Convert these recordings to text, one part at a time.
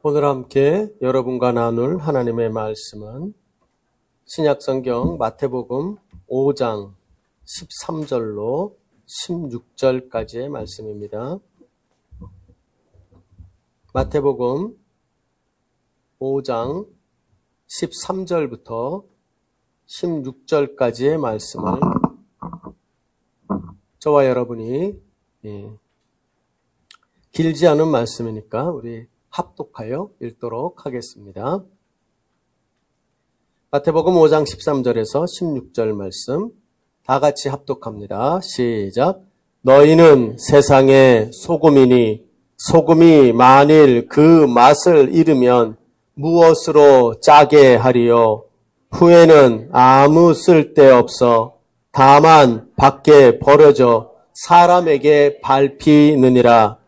오늘 함께 여러분과 나눌 하나님의 말씀은 신약성경 마태복음 5장 13절로 16절까지의 말씀입니다. 마태복음 5장 13절부터 16절까지의 말씀을 저와 여러분이 길지 않은 말씀이니까 우리 합독하여 읽도록 하겠습니다. 마태복음 5장 13절에서 16절 말씀 다 같이 합독합니다. 시작. 너희는 세상의 소금이니 소금이 만일 그 맛을 잃으면 무엇으로 짜게 하리요? 후에는 아무 쓸데없어 다만 밖에 버려져 사람에게 밟히느니라.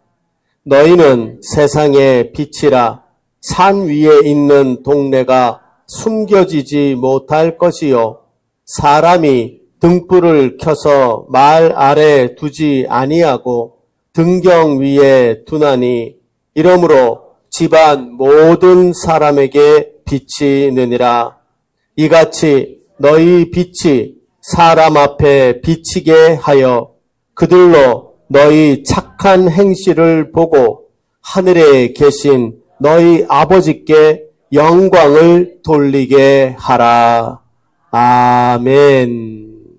너희는 세상의 빛이라. 산 위에 있는 동네가 숨겨지지 못할 것이요. 사람이 등불을 켜서 말 아래 두지 아니하고 등경 위에 두나니 이러므로 집안 모든 사람에게 비치느니라. 이같이 너희 빛이 사람 앞에 비치게 하여 그들로 너희 착한 행실을 보고 하늘에 계신 너희 아버지께 영광을 돌리게 하라. 아멘.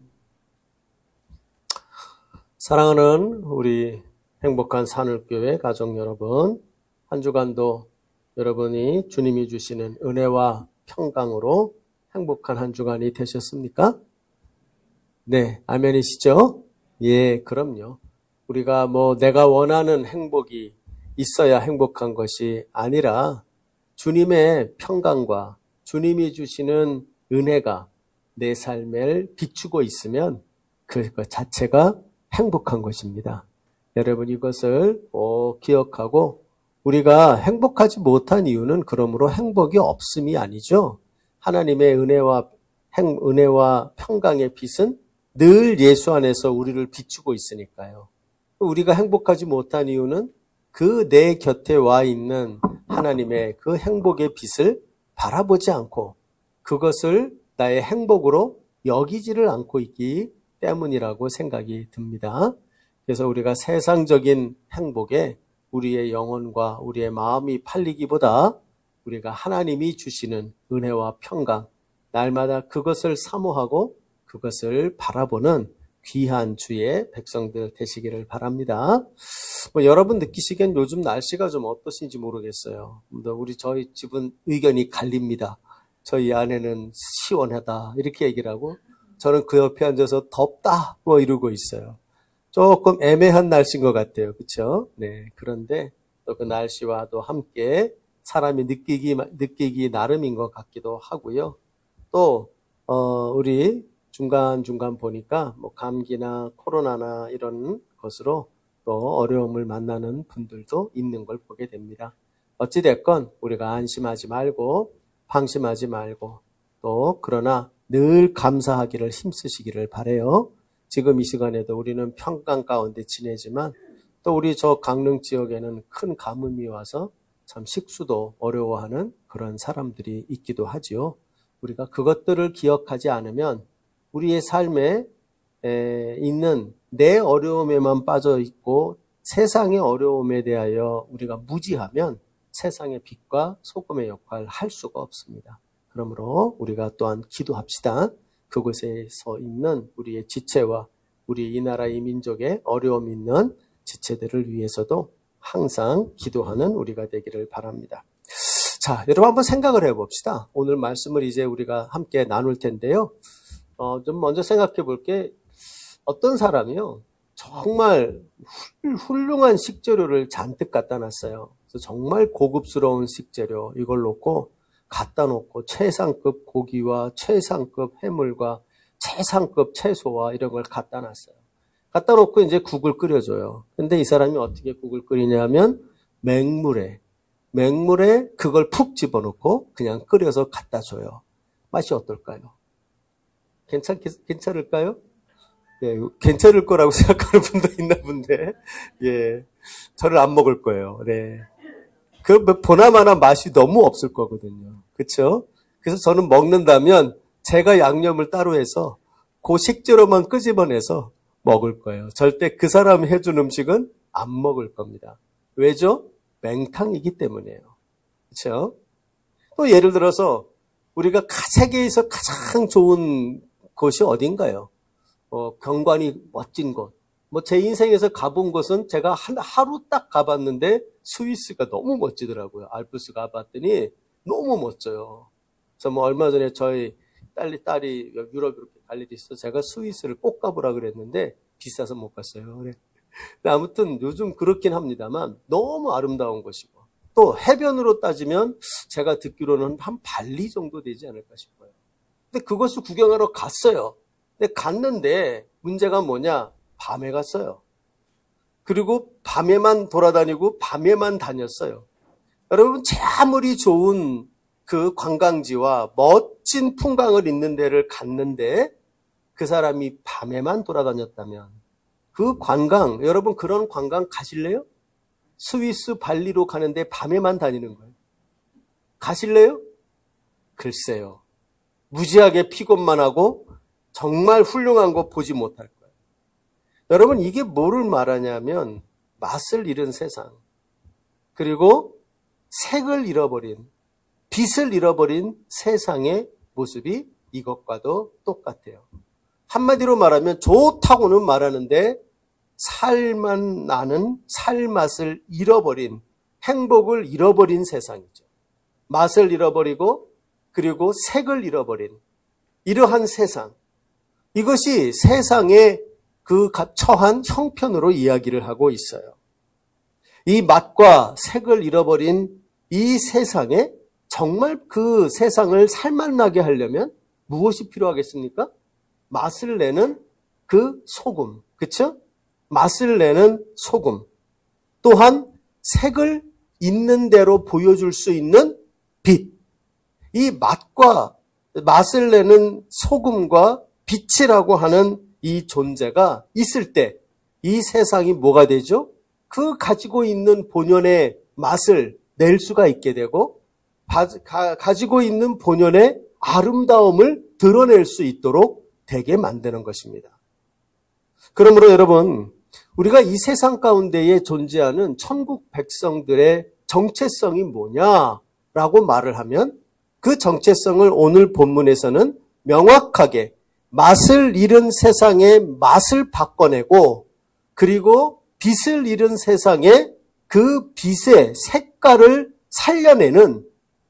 사랑하는 우리 행복한 산울교회 가족 여러분, 한 주간도 여러분이 주님이 주시는 은혜와 평강으로 행복한 한 주간이 되셨습니까? 네, 아멘이시죠? 예, 그럼요. 우리가 내가 원하는 행복이 있어야 행복한 것이 아니라 주님의 평강과 주님이 주시는 은혜가 내 삶을 비추고 있으면 그것 자체가 행복한 것입니다. 여러분 이것을 꼭 기억하고 우리가 행복하지 못한 이유는 그러므로 행복이 없음이 아니죠. 하나님의 은혜와 평강의 빛은 늘 예수 안에서 우리를 비추고 있으니까요. 우리가 행복하지 못한 이유는 그 내 곁에 와 있는 하나님의 그 행복의 빛을 바라보지 않고 그것을 나의 행복으로 여기지를 않고 있기 때문이라고 생각이 듭니다. 그래서 우리가 세상적인 행복에 우리의 영혼과 우리의 마음이 팔리기보다 우리가 하나님이 주시는 은혜와 평강, 날마다 그것을 사모하고 그것을 바라보는 귀한 주의 백성들 되시기를 바랍니다. 여러분 느끼시기엔 요즘 날씨가 좀 어떠신지 모르겠어요. 저희 집은 의견이 갈립니다. 저희 아내는 시원하다 이렇게 얘기를 하고 저는 그 옆에 앉아서 덥다 이러고 있어요. 조금 애매한 날씨인 것 같아요. 그렇죠? 네. 그런데 또 그 날씨와도 함께 사람이 느끼기 나름인 것 같기도 하고요. 또 우리 중간중간 보니까 감기나 코로나나 이런 것으로 또 어려움을 만나는 분들도 있는 걸 보게 됩니다. 어찌됐건 우리가 안심하지 말고 방심하지 말고 또 그러나 늘 감사하기를 힘쓰시기를 바라요. 지금 이 시간에도 우리는 평강 가운데 지내지만 또 우리 저 강릉 지역에는 큰 가뭄이 와서 참 식수도 어려워하는 그런 사람들이 있기도 하지요. 우리가 그것들을 기억하지 않으면 우리의 삶에 있는 내 어려움에만 빠져 있고 세상의 어려움에 대하여 우리가 무지하면 세상의 빛과 소금의 역할을 할 수가 없습니다. 그러므로 우리가 또한 기도합시다. 그곳에서 있는 우리의 지체와 우리 이 나라 이 민족의 어려움 있는 지체들을 위해서도 항상 기도하는 우리가 되기를 바랍니다. 자, 여러분 한번 생각을 해봅시다. 오늘 말씀을 이제 우리가 함께 나눌 텐데요. 좀 먼저 생각해 볼게. 어떤 사람이요, 정말 훌륭한 식재료를 잔뜩 갖다 놨어요. 그래서 정말 고급스러운 식재료 이걸 놓고 갖다 놓고 최상급 고기와 최상급 해물과 최상급 채소와 이런 걸 갖다 놨어요. 갖다 놓고 이제 국을 끓여줘요. 근데 이 사람이 어떻게 국을 끓이냐면 맹물에 그걸 푹 집어넣고 그냥 끓여서 갖다 줘요. 맛이 어떨까요? 괜찮을까요? 예, 괜찮을 거라고 생각하는 분도 있나 본데, 예, 저를 안 먹을 거예요. 네. 보나마나 맛이 너무 없을 거거든요. 그렇죠? 그래서 저는 먹는다면 제가 양념을 따로 해서 그 식재료만 끄집어내서 먹을 거예요. 절대 그 사람이 해준 음식은 안 먹을 겁니다. 왜죠? 맹탕이기 때문이에요. 그렇죠? 또 예를 들어서 우리가 세계에서 가장 좋은 곳이 어딘가요? 경관이 멋진 곳. 제 인생에서 가본 곳은 제가 하루 딱 가봤는데 스위스가 너무 멋지더라고요. 알프스 가봤더니 너무 멋져요. 그래서 얼마 전에 저희 딸이 유럽 이렇게 갈 일이 있어서 제가 스위스를 꼭 가보라 그랬는데 비싸서 못 갔어요. 그래. 아무튼 요즘 그렇긴 합니다만 너무 아름다운 곳이고 또 해변으로 따지면 제가 듣기로는 한 발리 정도 되지 않을까 싶어요. 근데 그것을 구경하러 갔어요. 근데 갔는데 문제가 뭐냐? 밤에 갔어요. 그리고 밤에만 돌아다니고 밤에만 다녔어요. 여러분 아무리 좋은 그 관광지와 멋진 풍광을 있는 데를 갔는데 그 사람이 밤에만 돌아다녔다면 그 관광, 여러분 그런 관광 가실래요? 스위스 발리로 가는데 밤에만 다니는 거예요. 가실래요? 글쎄요. 무지하게 피곤만 하고 정말 훌륭한 거 보지 못할 거예요. 여러분 이게 뭐를 말하냐면 맛을 잃은 세상, 그리고 색을 잃어버린, 빛을 잃어버린 세상의 모습이 이것과도 똑같아요. 한마디로 말하면 좋다고는 말하는데 살만 나는 살맛을 잃어버린, 행복을 잃어버린 세상이죠. 맛을 잃어버리고 그리고 색을 잃어버린 이러한 세상, 이것이 세상의 그 처한 형편으로 이야기를 하고 있어요. 이 맛과 색을 잃어버린 이 세상에 정말 그 세상을 살맛나게 하려면 무엇이 필요하겠습니까? 맛을 내는 그 소금, 그렇죠? 맛을 내는 소금, 또한 색을 있는 대로 보여줄 수 있는 빛. 이 맛을 내는 소금과 빛이라고 하는 이 존재가 있을 때 이 세상이 뭐가 되죠? 그 가지고 있는 본연의 맛을 낼 수가 있게 되고 가지고 있는 본연의 아름다움을 드러낼 수 있도록 되게 만드는 것입니다. 그러므로 여러분, 우리가 이 세상 가운데에 존재하는 천국 백성들의 정체성이 뭐냐라고 말을 하면 그 정체성을 오늘 본문에서는 명확하게 맛을 잃은 세상의 맛을 바꿔내고 그리고 빛을 잃은 세상에 그 빛의 색깔을 살려내는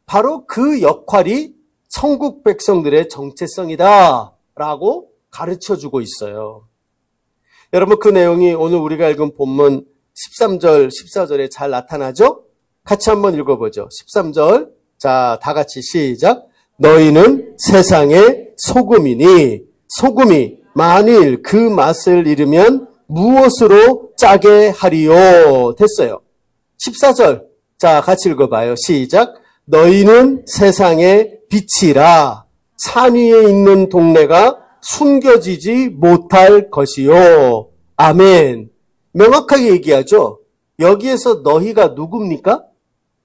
바로 그 역할이 천국 백성들의 정체성이다 라고 가르쳐주고 있어요. 여러분 그 내용이 오늘 우리가 읽은 본문 13절, 14절에 잘 나타나죠? 같이 한번 읽어보죠. 13절, 자, 다 같이 시작. 너희는 세상의 소금이니 소금이 만일 그 맛을 잃으면 무엇으로 짜게 하리요? 됐어요. 14절, 자, 같이 읽어봐요. 시작. 너희는 세상의 빛이라 산 위에 있는 동네가 숨겨지지 못할 것이요. 아멘. 명확하게 얘기하죠. 여기에서 너희가 누굽니까?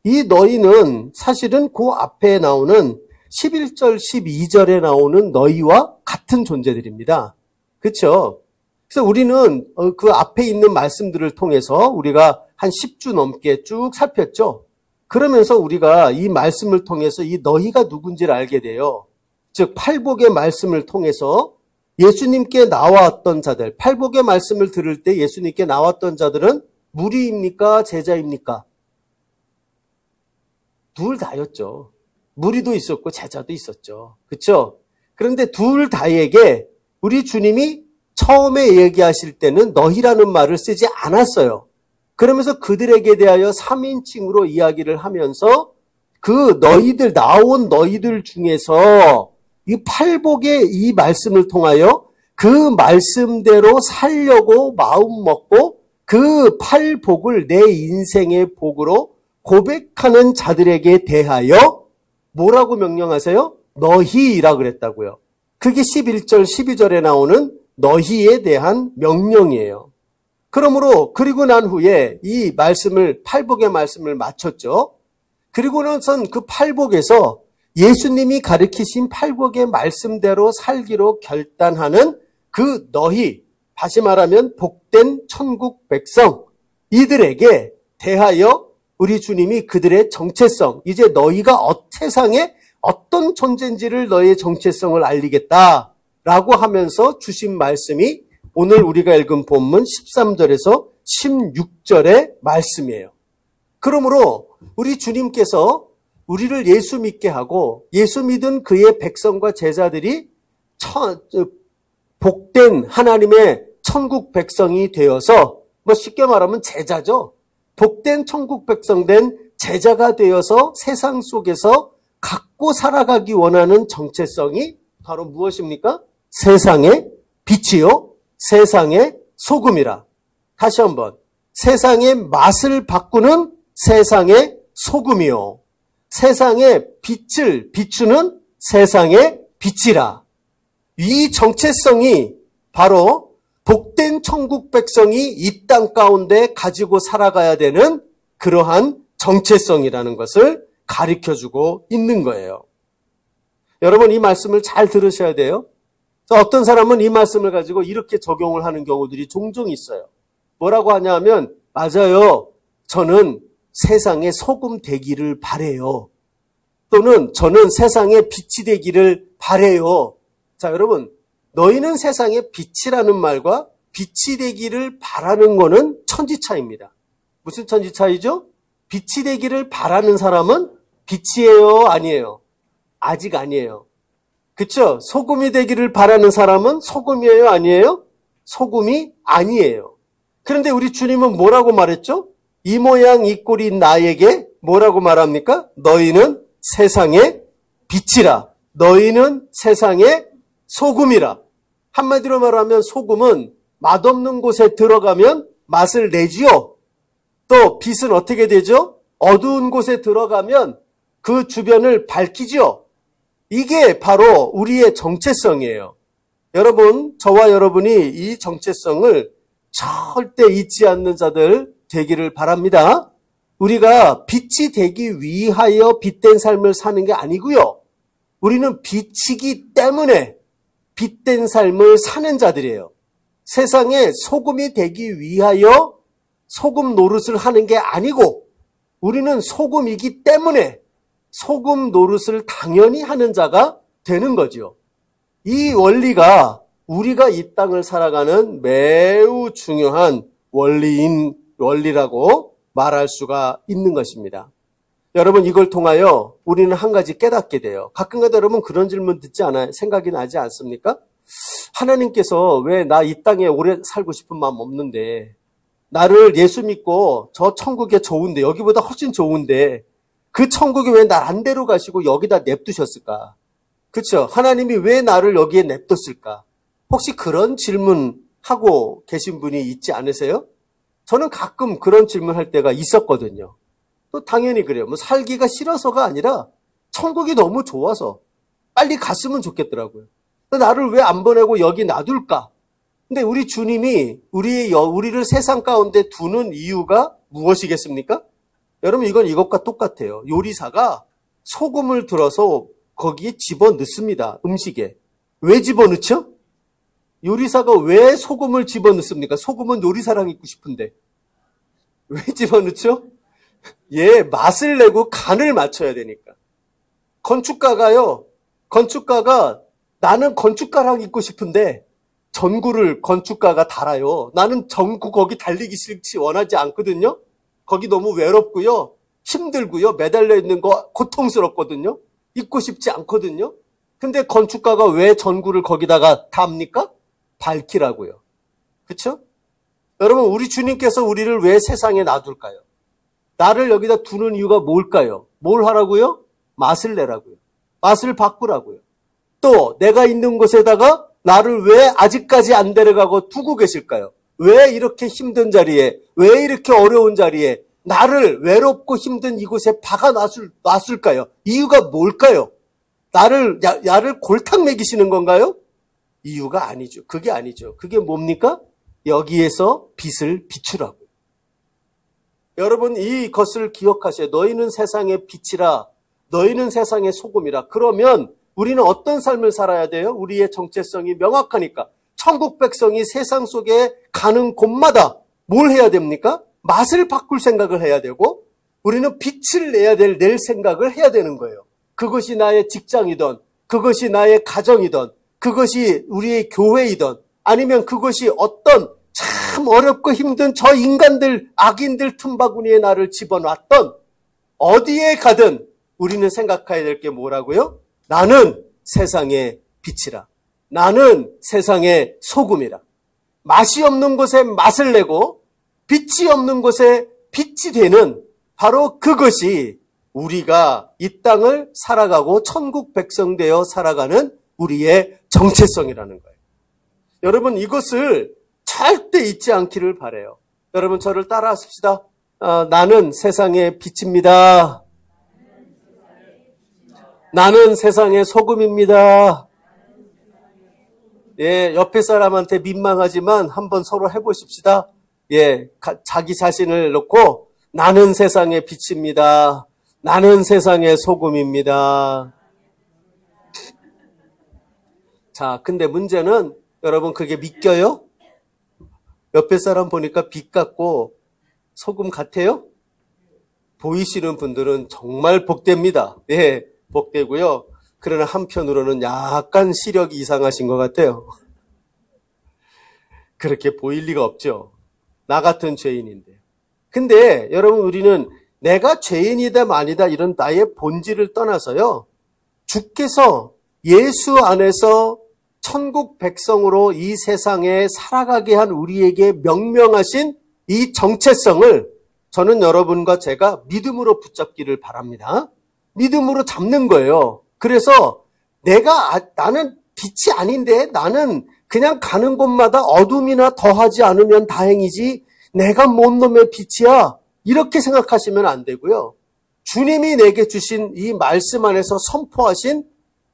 이 너희는 사실은 그 앞에 나오는 11절, 12절에 나오는 너희와 같은 존재들입니다. 그렇죠? 그래서 우리는 그 앞에 있는 말씀들을 통해서 우리가 한 10주 넘게 쭉 살폈죠. 그러면서 우리가 이 말씀을 통해서 이 너희가 누군지를 알게 돼요. 즉 팔복의 말씀을 통해서 예수님께 나왔던 자들, 팔복의 말씀을 들을 때 예수님께 나왔던 자들은 무리입니까? 제자입니까? 둘 다였죠. 무리도 있었고 제자도 있었죠. 그렇죠? 그런데 둘 다에게 우리 주님이 처음에 얘기하실 때는 너희라는 말을 쓰지 않았어요. 그러면서 그들에게 대하여 3인칭으로 이야기를 하면서 그 너희들, 나온 너희들 중에서 이 팔복의 이 말씀을 통하여 그 말씀대로 살려고 마음 먹고 그 팔복을 내 인생의 복으로 고백하는 자들에게 대하여 뭐라고 명령하세요? 너희라 그랬다고요. 그게 11절, 12절에 나오는 너희에 대한 명령이에요. 그러므로 그리고 난 후에 이 말씀을 팔복의 말씀을 마쳤죠. 그리고 나선 그 팔복에서 예수님이 가르치신 팔복의 말씀대로 살기로 결단하는 그 너희, 다시 말하면 복된 천국 백성, 이들에게 대하여 우리 주님이 그들의 정체성, 이제 너희가 세상에 어떤 존재인지를 너희의 정체성을 알리겠다라고 하면서 주신 말씀이 오늘 우리가 읽은 본문 13절에서 16절의 말씀이에요. 그러므로 우리 주님께서 우리를 예수 믿게 하고 예수 믿은 그의 백성과 제자들이 복된 하나님의 천국 백성이 되어서, 쉽게 말하면 제자죠. 복된 천국 백성 된 제자가 되어서 세상 속에서 갖고 살아가기 원하는 정체성이 바로 무엇입니까? 세상의 빛이요, 세상의 소금이라. 다시 한번, 세상의 맛을 바꾸는 세상의 소금이요, 세상의 빛을 비추는 세상의 빛이라. 이 정체성이 바로 복된 천국 백성이 이 땅 가운데 가지고 살아가야 되는 그러한 정체성이라는 것을 가르쳐주고 있는 거예요. 여러분, 이 말씀을 잘 들으셔야 돼요. 어떤 사람은 이 말씀을 가지고 이렇게 적용을 하는 경우들이 종종 있어요. 뭐라고 하냐면, 맞아요, 저는 세상에 소금 되기를 바래요. 또는 저는 세상에 빛이 되기를 바래요. 자, 여러분, 너희는 세상에 빛이라는 말과 빛이 되기를 바라는 거는 천지차이입니다. 무슨 천지차이죠? 빛이 되기를 바라는 사람은 빛이에요, 아니에요? 아직 아니에요. 그쵸? 소금이 되기를 바라는 사람은 소금이에요, 아니에요? 소금이 아니에요. 그런데 우리 주님은 뭐라고 말했죠? 이 모양 이 꼴인 나에게 뭐라고 말합니까? 너희는 세상의 빛이라. 너희는 세상의 소금이라. 한마디로 말하면 소금은 맛없는 곳에 들어가면 맛을 내지요. 또 빛은 어떻게 되죠? 어두운 곳에 들어가면 그 주변을 밝히지요. 이게 바로 우리의 정체성이에요. 여러분, 저와 여러분이 이 정체성을 절대 잊지 않는 자들 되기를 바랍니다. 우리가 빛이 되기 위하여 빛된 삶을 사는 게 아니고요. 우리는 빛이기 때문에 빛된 삶을 사는 자들이에요. 세상에 소금이 되기 위하여 소금 노릇을 하는 게 아니고, 우리는 소금이기 때문에 소금 노릇을 당연히 하는 자가 되는 거죠. 이 원리가 우리가 이 땅을 살아가는 매우 중요한 원리라고 말할 수가 있는 것입니다. 여러분, 이걸 통하여 우리는 한 가지 깨닫게 돼요. 가끔가다 여러분 그런 질문 듣지 않아요? 생각이 나지 않습니까? 하나님께서 왜 나 이 땅에 오래 살고 싶은 마음 없는데, 나를 예수 믿고 저 천국에 좋은데, 여기보다 훨씬 좋은데 그 천국에 왜 날 안 데려가시고 여기다 냅두셨을까? 그렇죠? 하나님이 왜 나를 여기에 냅뒀을까? 혹시 그런 질문하고 계신 분이 있지 않으세요? 저는 가끔 그런 질문할 때가 있었거든요. 또 당연히 그래요. 살기가 싫어서가 아니라 천국이 너무 좋아서 빨리 갔으면 좋겠더라고요. 나를 왜 안 보내고 여기 놔둘까? 근데 우리 주님이 우리를 세상 가운데 두는 이유가 무엇이겠습니까? 여러분, 이건 이것과 똑같아요. 요리사가 소금을 들어서 거기에 집어넣습니다. 음식에. 왜 집어넣죠? 요리사가 왜 소금을 집어넣습니까? 소금은 요리사랑 있고 싶은데. 왜 집어넣죠? 맛을 내고 간을 맞춰야 되니까. 건축가가 나는 건축가랑 있고 싶은데 전구를 건축가가 달아요. 나는 전구 거기 달리기 싫지 원하지 않거든요. 거기 너무 외롭고요. 힘들고요. 매달려 있는 거 고통스럽거든요. 있고 싶지 않거든요. 근데 건축가가 왜 전구를 거기다가 답니까? 밝히라고요. 그렇죠? 여러분, 우리 주님께서 우리를 왜 세상에 놔둘까요? 나를 여기다 두는 이유가 뭘까요? 뭘 하라고요? 맛을 내라고요. 맛을 바꾸라고요. 또 내가 있는 곳에다가 나를 왜 아직까지 안 데려가고 두고 계실까요? 왜 이렇게 힘든 자리에, 왜 이렇게 어려운 자리에 나를 외롭고 힘든 이곳에 박아 놨을까요? 이유가 뭘까요? 나를 골탕 먹이시는 건가요? 이유가 아니죠. 그게 아니죠. 그게 뭡니까? 여기에서 빛을 비추라고요. 여러분 이것을 기억하세요. 너희는 세상의 빛이라, 너희는 세상의 소금이라. 그러면 우리는 어떤 삶을 살아야 돼요? 우리의 정체성이 명확하니까. 천국 백성이 세상 속에 가는 곳마다 뭘 해야 됩니까? 맛을 바꿀 생각을 해야 되고, 우리는 빛을 낼 생각을 해야 되는 거예요. 그것이 나의 직장이든, 그것이 나의 가정이든, 그것이 우리의 교회이든, 아니면 그것이 어떤 참 어렵고 힘든 저 인간들, 악인들 틈바구니에 나를 집어놨던, 어디에 가든 우리는 생각해야 될 게 뭐라고요? 나는 세상의 빛이라. 나는 세상의 소금이라. 맛이 없는 곳에 맛을 내고 빛이 없는 곳에 빛이 되는 바로 그것이 우리가 이 땅을 살아가고 천국 백성 되어 살아가는 우리의 정체성이라는 거예요. 여러분 이것을 절대 잊지 않기를 바라요. 여러분 저를 따라 하십시다. 나는 세상의 빛입니다. 나는 세상의 소금입니다. 예, 옆에 사람한테 민망하지만 한번 서로 해보십시다. 예, 자기 자신을 놓고 나는 세상의 빛입니다. 나는 세상의 소금입니다. 자, 근데 문제는 여러분 그게 믿겨요? 옆에 사람 보니까 빛 같고 소금 같아요? 보이시는 분들은 정말 복됩니다. 예, 복되고요. 그러나 한편으로는 약간 시력이 이상하신 것 같아요. 그렇게 보일 리가 없죠. 나 같은 죄인인데. 근데 여러분 우리는 내가 죄인이다 아니다 이런 나의 본질을 떠나서요. 주께서 예수 안에서 천국 백성으로 이 세상에 살아가게 한 우리에게 명명하신 이 정체성을 저는 여러분과 제가 믿음으로 붙잡기를 바랍니다. 믿음으로 잡는 거예요. 그래서 나는 빛이 아닌데 나는 그냥 가는 곳마다 어둠이나 더하지 않으면 다행이지 내가 뭔 놈의 빛이야 이렇게 생각하시면 안 되고요. 주님이 내게 주신 이 말씀 안에서 선포하신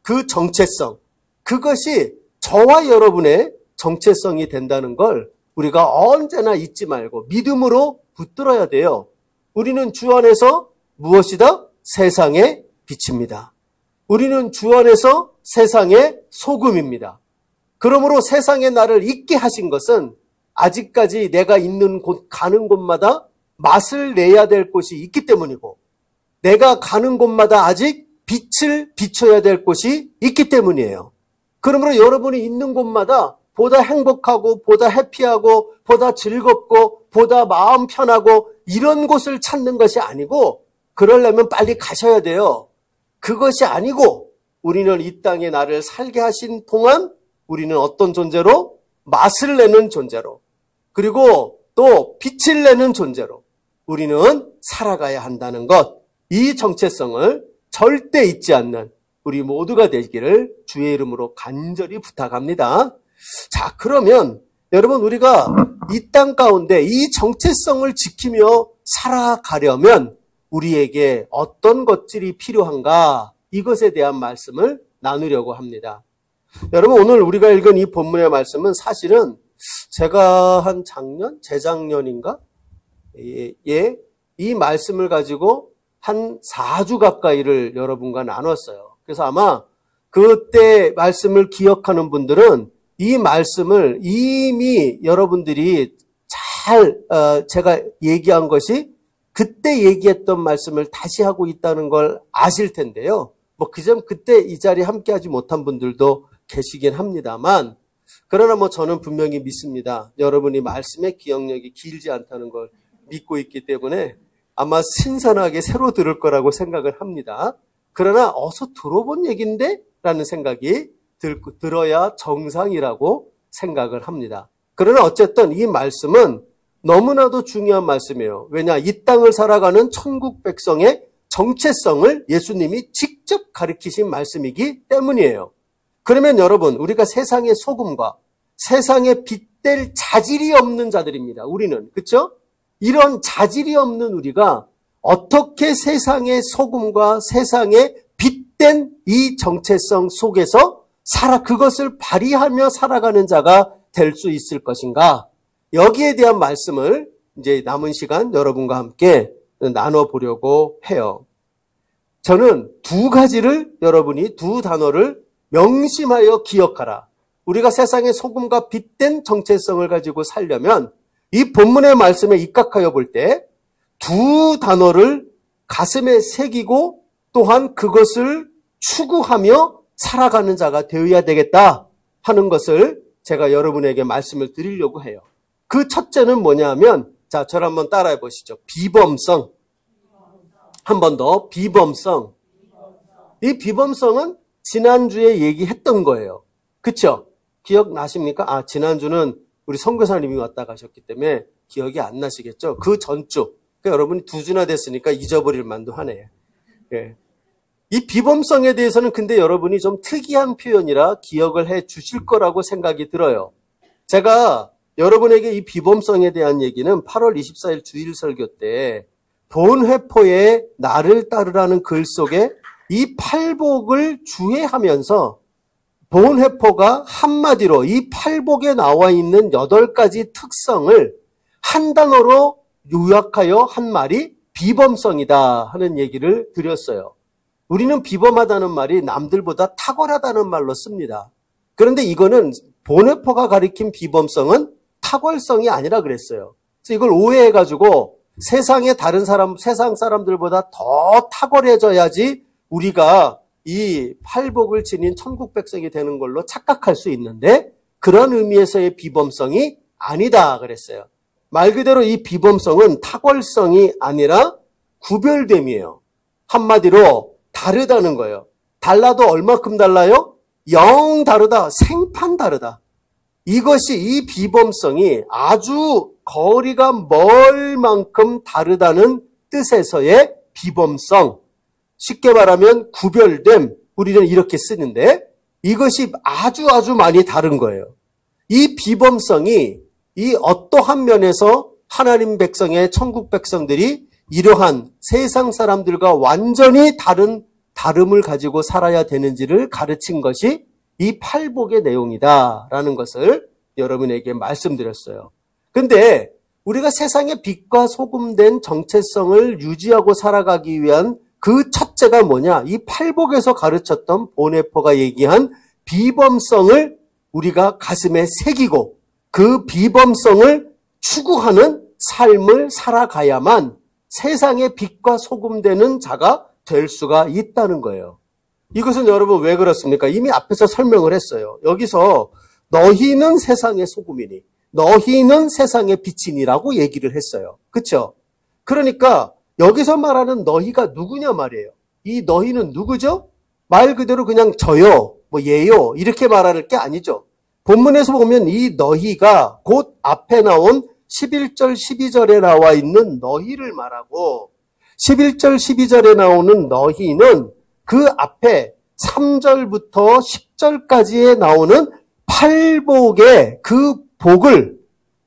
그 정체성, 그것이 저와 여러분의 정체성이 된다는 걸 우리가 언제나 잊지 말고 믿음으로 붙들어야 돼요. 우리는 주 안에서 무엇이다? 세상의 빛입니다. 우리는 주 안에서 세상의 소금입니다. 그러므로 세상에 나를 있게 하신 것은 아직까지 내가 있는 곳, 가는 곳마다 맛을 내야 될 곳이 있기 때문이고 내가 가는 곳마다 아직 빛을 비춰야 될 곳이 있기 때문이에요. 그러므로 여러분이 있는 곳마다 보다 행복하고 보다 해피하고 보다 즐겁고 보다 마음 편하고 이런 곳을 찾는 것이 아니고 그러려면 빨리 가셔야 돼요. 그것이 아니고 우리는 이 땅에 나를 살게 하신 동안 우리는 어떤 존재로? 맛을 내는 존재로 그리고 또 빛을 내는 존재로 우리는 살아가야 한다는 것, 이 정체성을 절대 잊지 않는 우리 모두가 되기를 주의 이름으로 간절히 부탁합니다. 자, 그러면 여러분 우리가 이 땅 가운데 이 정체성을 지키며 살아가려면 우리에게 어떤 것들이 필요한가? 이것에 대한 말씀을 나누려고 합니다. 여러분 오늘 우리가 읽은 이 본문의 말씀은 사실은 제가 한 재작년인가? 이 말씀을 가지고 한 4주 가까이를 여러분과 나눴어요. 그래서 아마 그때 말씀을 기억하는 분들은 이 말씀을 이미 여러분들이 잘 제가 얘기한 것이 그때 얘기했던 말씀을 다시 하고 있다는 걸 아실 텐데요. 그때 이 자리에 함께하지 못한 분들도 계시긴 합니다만 그러나 저는 분명히 믿습니다. 여러분이 말씀의 기억력이 길지 않다는 걸 믿고 있기 때문에 아마 신선하게 새로 들을 거라고 생각을 합니다. 그러나 어서 들어본 얘기인데? 라는 생각이 들어야 정상이라고 생각을 합니다. 그러나 어쨌든 이 말씀은 너무나도 중요한 말씀이에요. 왜냐? 이 땅을 살아가는 천국 백성의 정체성을 예수님이 직접 가르치신 말씀이기 때문이에요. 그러면 여러분, 우리가 세상의 소금과 세상에 빛될 자질이 없는 자들입니다. 우리는. 그렇죠? 이런 자질이 없는 우리가 어떻게 세상의 소금과 세상에 빛된 이 정체성 속에서 그것을 발휘하며 살아가는 자가 될 수 있을 것인가? 여기에 대한 말씀을 이제 남은 시간 여러분과 함께 나눠보려고 해요. 저는 두 가지를 여러분이 두 단어를 명심하여 기억하라. 우리가 세상의 소금과 빛된 정체성을 가지고 살려면 이 본문의 말씀에 입각하여 볼 때 두 단어를 가슴에 새기고 또한 그것을 추구하며 살아가는 자가 되어야 되겠다 하는 것을 제가 여러분에게 말씀을 드리려고 해요. 그 첫째는 뭐냐 하면, 자, 저를 한번 따라해 보시죠. 비범성. 한 번 더, 비범성. 이 비범성은 지난주에 얘기했던 거예요. 그쵸? 기억나십니까? 지난주는 우리 선교사님이 왔다 가셨기 때문에 기억이 안 나시겠죠? 그 전주. 그러니까 여러분이 두 주나 됐으니까 잊어버릴 만도 하네요. 예. 이 비범성에 대해서는 근데 여러분이 좀 특이한 표현이라 기억을 해 주실 거라고 생각이 들어요. 제가 여러분에게 이 비범성에 대한 얘기는 8월 24일 주일 설교 때 본회포의 나를 따르라는 글 속에 이 팔복을 주해하면서 본회포가 한마디로 이 팔복에 나와 있는 8가지 특성을 한 단어로 요약하여 한 말이 비범성이다 하는 얘기를 드렸어요. 우리는 비범하다는 말이 남들보다 탁월하다는 말로 씁니다. 그런데 이거는 본회포가 가리킨 비범성은 탁월성이 아니라 그랬어요. 그래서 이걸 오해해가지고 세상 사람들보다 더 탁월해져야지 우리가 이 팔복을 지닌 천국 백성이 되는 걸로 착각할 수 있는데 그런 의미에서의 비범성이 아니다 그랬어요. 말 그대로 이 비범성은 탁월성이 아니라 구별됨이에요. 한마디로 다르다는 거예요. 달라도 얼마큼 달라요? 영 다르다. 생판 다르다. 이것이 이 비범성이 아주 거리가 멀 만큼 다르다는 뜻에서의 비범성. 쉽게 말하면 구별됨. 우리는 이렇게 쓰는데 이것이 아주 많이 다른 거예요. 이 비범성이 이 어떠한 면에서 하나님 백성의 천국 백성들이 이러한 세상 사람들과 완전히 다름을 가지고 살아야 되는지를 가르친 것이 이 팔복의 내용이다라는 것을 여러분에게 말씀드렸어요. 근데 우리가 세상의 빛과 소금된 정체성을 유지하고 살아가기 위한 그 첫째가 뭐냐? 이 팔복에서 가르쳤던 본회포가 얘기한 비범성을 우리가 가슴에 새기고 그 비범성을 추구하는 삶을 살아가야만 세상의 빛과 소금되는 자가 될 수가 있다는 거예요. 이것은 여러분 왜 그렇습니까? 이미 앞에서 설명을 했어요. 여기서 너희는 세상의 소금이니 너희는 세상의 빛이니라고 얘기를 했어요. 그렇죠? 그러니까 여기서 말하는 너희가 누구냐 말이에요. 이 너희는 누구죠? 말 그대로 그냥 저요, 얘요 이렇게 말할 게 아니죠. 본문에서 보면 이 너희가 곧 앞에 나온 11절 12절에 나와 있는 너희를 말하고 11절 12절에 나오는 너희는 그 앞에 3절부터 10절까지에 나오는 팔복의 그 복을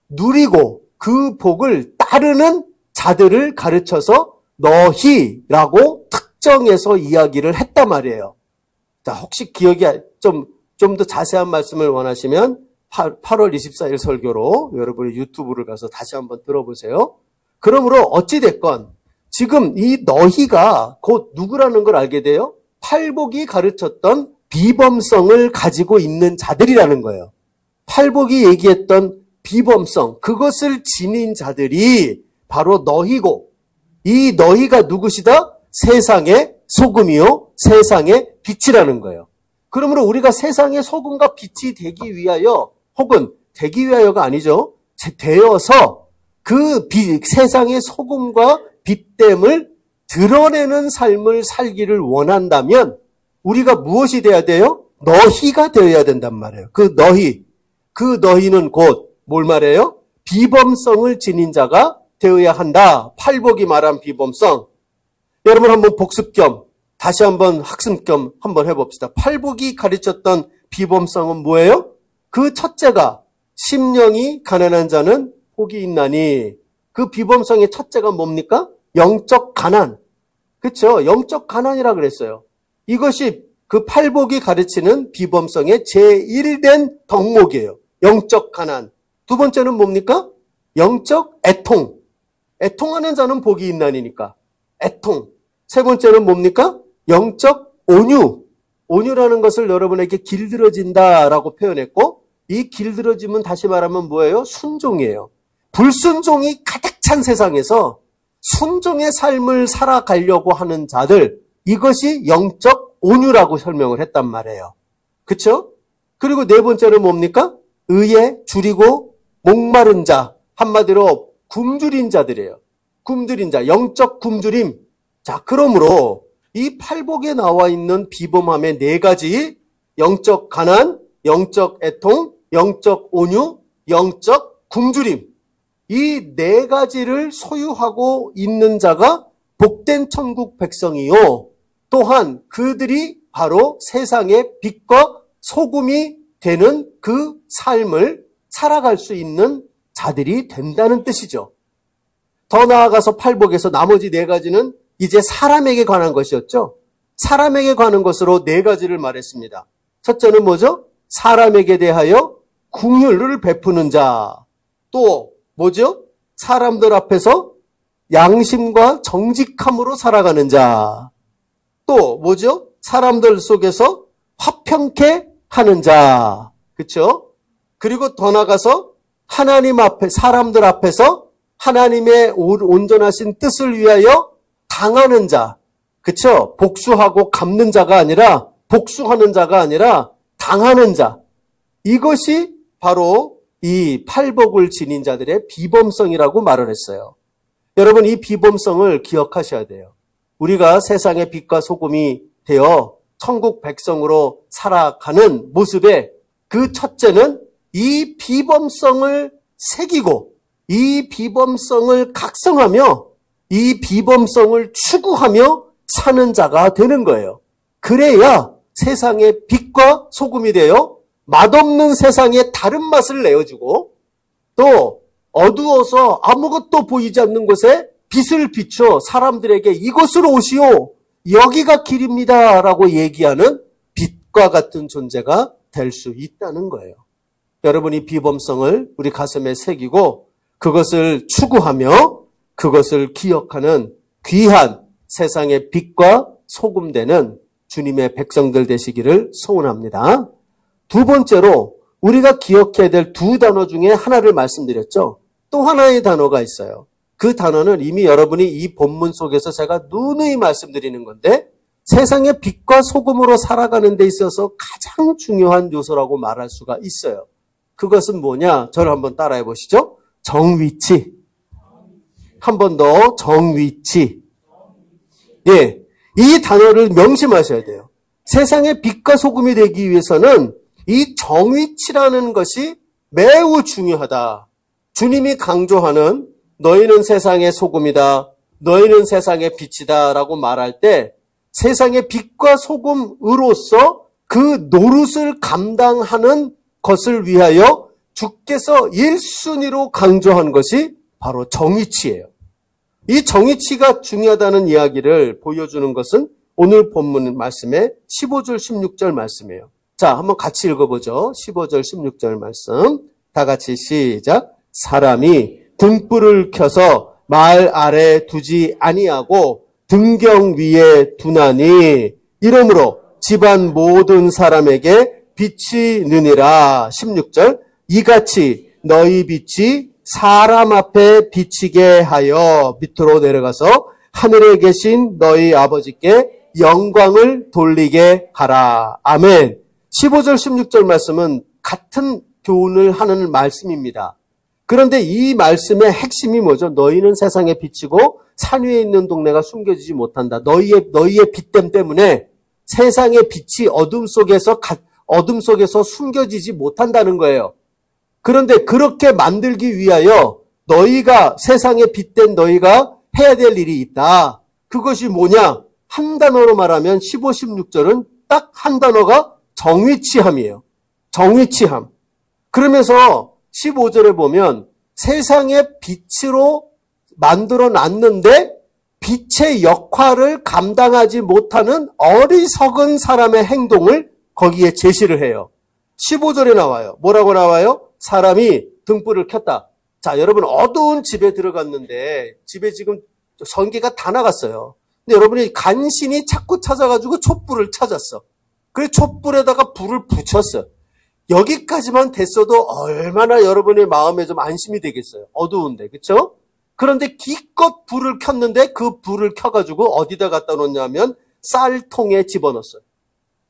누리고 그 복을 따르는 자들을 가르쳐서 너희라고 특정해서 이야기를 했단 말이에요. 자, 혹시 기억이 좀 더 자세한 말씀을 원하시면 8월 24일 설교로 여러분의 유튜브를 가서 다시 한번 들어보세요. 그러므로 어찌됐건 지금 이 너희가 곧 누구라는 걸 알게 돼요? 팔복이 가르쳤던 비범성을 가지고 있는 자들이라는 거예요. 팔복이 얘기했던 비범성, 그것을 지닌 자들이 바로 너희고 이 너희가 누구시다? 세상의 소금이요, 세상의 빛이라는 거예요. 그러므로 우리가 세상의 소금과 빛이 되기 위하여 혹은 되기 위하여가 아니죠. 되어서 그 세상의 소금과 빛됨을 드러내는 삶을 살기를 원한다면 우리가 무엇이 돼야 돼요? 너희가 되어야 된단 말이에요. 그 너희는 곧 뭘 말해요? 비범성을 지닌 자가 되어야 한다. 팔복이 말한 비범성. 여러분 한번 복습 겸 다시 한번 학습 겸 한번 해봅시다. 팔복이 가르쳤던 비범성은 뭐예요? 그 첫째가 심령이 가난한 자는 복이 있나니 그 비범성의 첫째가 뭡니까? 영적 가난. 그렇죠? 영적 가난이라 그랬어요. 이것이 그 팔복이 가르치는 비범성의 제1된 덕목이에요. 영적 가난. 두 번째는 뭡니까? 영적 애통. 애통하는 자는 복이 있나니니까. 애통. 세 번째는 뭡니까? 영적 온유. 온유라는 것을 여러분에게 길들여진다라고 표현했고, 이 길들여짐은 다시 말하면 뭐예요? 순종이에요. 불순종이 가득 찬 세상에서 순종의 삶을 살아가려고 하는 자들, 이것이 영적 온유라고 설명을 했단 말이에요. 그쵸? 그리고 네 번째는 뭡니까? 의에 줄이고 목마른 자, 한마디로 굶주린 자들이에요. 굶주린 자, 영적 굶주림. 자, 그러므로 이 팔복에 나와 있는 비범함의 네 가지, 영적 가난, 영적 애통, 영적 온유, 영적 굶주림, 이 네 가지를 소유하고 있는 자가 복된 천국 백성이요, 또한 그들이 바로 세상의 빛과 소금이 되는 그 삶을 살아갈 수 있는 자들이 된다는 뜻이죠. 더 나아가서 팔복에서 나머지 네 가지는 이제 사람에게 관한 것이었죠. 사람에게 관한 것으로 네 가지를 말했습니다. 첫째는 뭐죠? 사람에게 대하여 긍휼을 베푸는 자. 또 뭐죠? 사람들 앞에서 양심과 정직함으로 살아가는 자. 또 뭐죠? 사람들 속에서 화평케 하는 자. 그렇죠? 그리고 더 나가서 하나님 앞에, 사람들 앞에서 하나님의 온전하신 뜻을 위하여 당하는 자. 그렇죠? 복수하고 갚는 자가 아니라, 복수하는 자가 아니라 당하는 자. 이것이 바로 이 팔복을 지닌 자들의 비범성이라고 말을 했어요. 여러분, 이 비범성을 기억하셔야 돼요. 우리가 세상의 빛과 소금이 되어 천국 백성으로 살아가는 모습에 그 첫째는 이 비범성을 새기고 이 비범성을 각성하며 이 비범성을 추구하며 사는 자가 되는 거예요. 그래야 세상의 빛과 소금이 되어 맛없는 세상에 다른 맛을 내어주고, 또 어두워서 아무것도 보이지 않는 곳에 빛을 비춰 사람들에게 이곳으로 오시오, 여기가 길입니다 라고 얘기하는 빛과 같은 존재가 될 수 있다는 거예요. 여러분이 비범성을 우리 가슴에 새기고 그것을 추구하며 그것을 기억하는 귀한 세상의 빛과 소금 되는 주님의 백성들 되시기를 소원합니다. 두 번째로 우리가 기억해야 될 두 단어 중에 하나를 말씀드렸죠. 또 하나의 단어가 있어요. 그 단어는 이미 여러분이 이 본문 속에서 제가 누누이 말씀드리는 건데, 세상의 빛과 소금으로 살아가는 데 있어서 가장 중요한 요소라고 말할 수가 있어요. 그것은 뭐냐? 저를 한번 따라해 보시죠. 정위치. 한 번 더, 정위치. 예, 이 단어를 명심하셔야 돼요. 세상의 빛과 소금이 되기 위해서는 이 정위치라는 것이 매우 중요하다. 주님이 강조하는 너희는 세상의 소금이다, 너희는 세상의 빛이다 라고 말할 때 세상의 빛과 소금으로서 그 노릇을 감당하는 것을 위하여 주께서 1순위로 강조한 것이 바로 정위치예요. 이 정위치가 중요하다는 이야기를 보여주는 것은 오늘 본문 말씀의 15절 16절 말씀이에요. 자, 한번 같이 읽어보죠. 15절 16절 말씀 다 같이 시작. 사람이 등불을 켜서 말 아래 두지 아니하고 등경 위에 두나니 이러므로 집안 모든 사람에게 빛이 느니라. 16절 이같이 너희 빛이 사람 앞에 비치게 하여 밑으로 내려가서 하늘에 계신 너희 아버지께 영광을 돌리게 하라. 아멘. 15절 16절 말씀은 같은 교훈을 하는 말씀입니다. 그런데 이 말씀의 핵심이 뭐죠? 너희는 세상의 빛이고 산 위에 있는 동네가 숨겨지지 못한다. 너희의 빛됨 때문에 세상의 빛이 어둠 속에서 숨겨지지 못한다는 거예요. 그런데 그렇게 만들기 위하여 너희가, 세상의 빛된 너희가 해야 될 일이 있다. 그것이 뭐냐? 한 단어로 말하면 15, 16절은 딱 한 단어가 정위치함이에요. 정위치함. 그러면서 15절에 보면 세상의 빛으로 만들어 놨는데 빛의 역할을 감당하지 못하는 어리석은 사람의 행동을 거기에 제시를 해요. 15절에 나와요. 뭐라고 나와요? 사람이 등불을 켰다. 자, 여러분 어두운 집에 들어갔는데 집에 지금 전기가 다 나갔어요. 근데 여러분이 간신히 자꾸 찾아가지고 촛불을 찾았어. 그래 촛불에다가 불을 붙였어. 여기까지만 됐어도 얼마나 여러분의 마음에 좀 안심이 되겠어요. 어두운데, 그렇죠? 그런데 기껏 불을 켰는데 그 불을 켜가지고 어디다 갖다 놓냐면 쌀통에 집어넣었어요.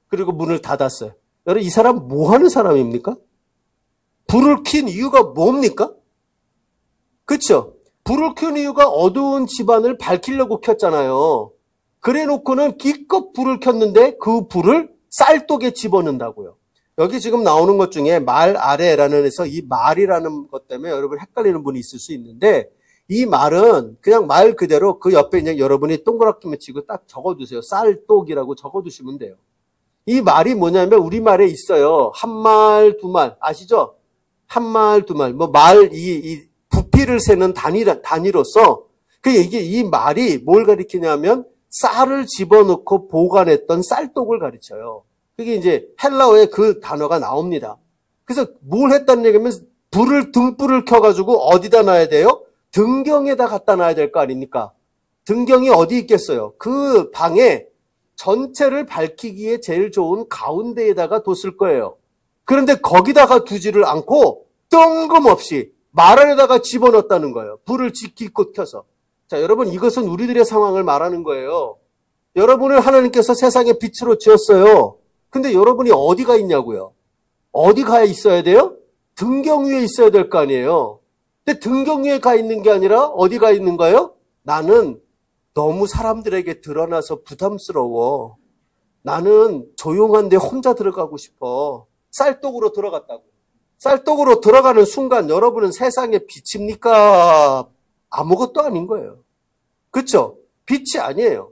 그리고 문을 닫았어요. 여러분 이 사람 뭐 하는 사람입니까? 불을 킨 이유가 뭡니까? 그렇죠? 불을 켠 이유가 어두운 집안을 밝히려고 켰잖아요. 그래 놓고는 기껏 불을 켰는데 그 불을 쌀독에 집어넣는다고요. 여기 지금 나오는 것 중에 말 아래라는 에서 이 말이라는 것 때문에 여러분 헷갈리는 분이 있을 수 있는데 이 말은 그냥 말 그대로 그 옆에 그냥 여러분이 동그랗게 치고 딱 적어두세요. 쌀독이라고 적어두시면 돼요. 이 말이 뭐냐면 우리말에 있어요. 한 말, 두 말 아시죠? 한 말, 두 말. 뭐 말, 이 부피를 세는 단위로서 이게 이 말이 뭘 가리키냐면 쌀을 집어넣고 보관했던 쌀독을 가르쳐요. 그게 이제 헬라어에 그 단어가 나옵니다. 그래서 뭘 했다는 얘기면 등불을 켜가지고 어디다 놔야 돼요? 등경에다 갖다 놔야 될 거 아닙니까? 등경이 어디 있겠어요? 그 방에 전체를 밝히기에 제일 좋은 가운데에다가 뒀을 거예요. 그런데 거기다가 두지를 않고 뜬금없이 말 안에다가 집어넣었다는 거예요. 불을 기껏 켜서. 자, 여러분 이것은 우리들의 상황을 말하는 거예요. 여러분을 하나님께서 세상의 빛으로 지었어요. 근데 여러분이 어디가 있냐고요? 어디 가 있어야 돼요? 등경 위에 있어야 될 거 아니에요. 근데 등경 위에 가 있는 게 아니라 어디 가 있는 거예요? 나는 너무 사람들에게 드러나서 부담스러워. 나는 조용한데 혼자 들어가고 싶어. 쌀독으로 들어갔다고. 쌀독으로 들어가는 순간 여러분은 세상의 빛입니까? 아무것도 아닌 거예요. 그렇죠? 빛이 아니에요.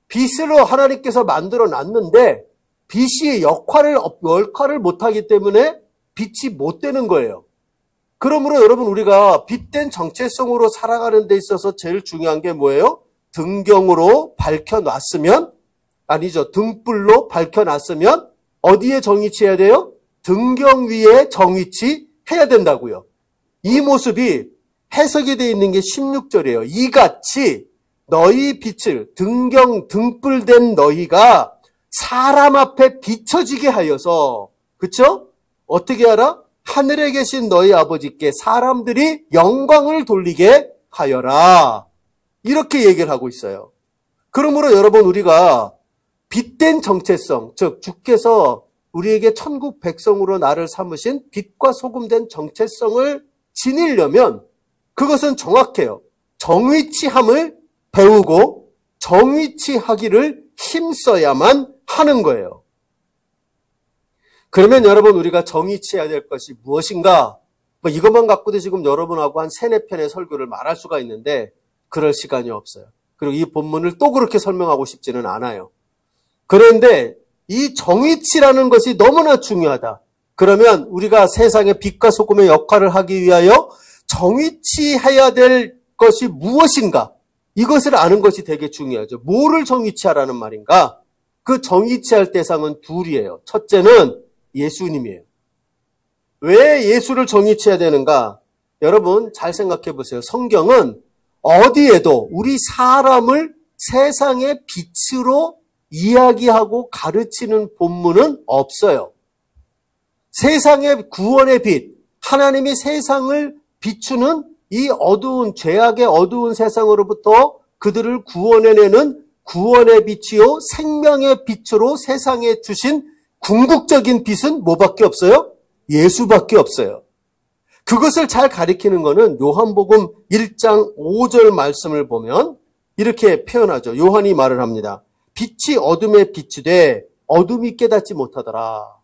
빛으로 하나님께서 만들어 놨는데 빛이 역할을 못하기 때문에 빛이 못 되는 거예요. 그러므로 여러분 우리가 빛된 정체성으로 살아가는 데 있어서 제일 중요한 게 뭐예요? 등경으로 밝혀놨으면 아니죠. 등불로 밝혀놨으면 어디에 정위치해야 돼요? 등경 위에 정위치해야 된다고요. 이 모습이 해석이 되어 있는 게 16절이에요. 이같이 너희 빛을 등불된 너희가 사람 앞에 비춰지게 하여서 그쵸? 어떻게 하라? 하늘에 계신 너희 아버지께 사람들이 영광을 돌리게 하여라. 이렇게 얘기를 하고 있어요. 그러므로 여러분 우리가 빛된 정체성, 즉 주께서 우리에게 천국 백성으로 나를 삼으신 빛과 소금된 정체성을 지니려면 그것은 정확해요. 정위치함을 배우고 정위치하기를 힘써야만 하는 거예요. 그러면 여러분 우리가 정위치해야 될 것이 무엇인가? 이것만 갖고도 지금 여러분하고 한 3-4편의 설교를 말할 수가 있는데 그럴 시간이 없어요. 그리고 이 본문을 또 그렇게 설명하고 싶지는 않아요. 그런데 이 정위치라는 것이 너무나 중요하다. 그러면 우리가 세상의 빛과 소금의 역할을 하기 위하여 정위치해야 될 것이 무엇인가? 이것을 아는 것이 되게 중요하죠. 뭐를 정위치하라는 말인가? 그 정위치할 대상은 둘이에요. 첫째는 예수님이에요. 왜 예수를 정위치해야 되는가? 여러분 잘 생각해 보세요. 성경은 어디에도 우리 사람을 세상의 빛으로 이야기하고 가르치는 본문은 없어요. 세상의 구원의 빛, 하나님이 세상을 비추는 이 어두운 죄악의 어두운 세상으로부터 그들을 구원해내는 구원의 빛이요 생명의 빛으로 세상에 주신 궁극적인 빛은 뭐밖에 없어요? 예수밖에 없어요. 그것을 잘 가리키는 것은 요한복음 1장 5절 말씀을 보면 이렇게 표현하죠. 요한이 말을 합니다. 빛이 어둠에 비추되 어둠이 깨닫지 못하더라.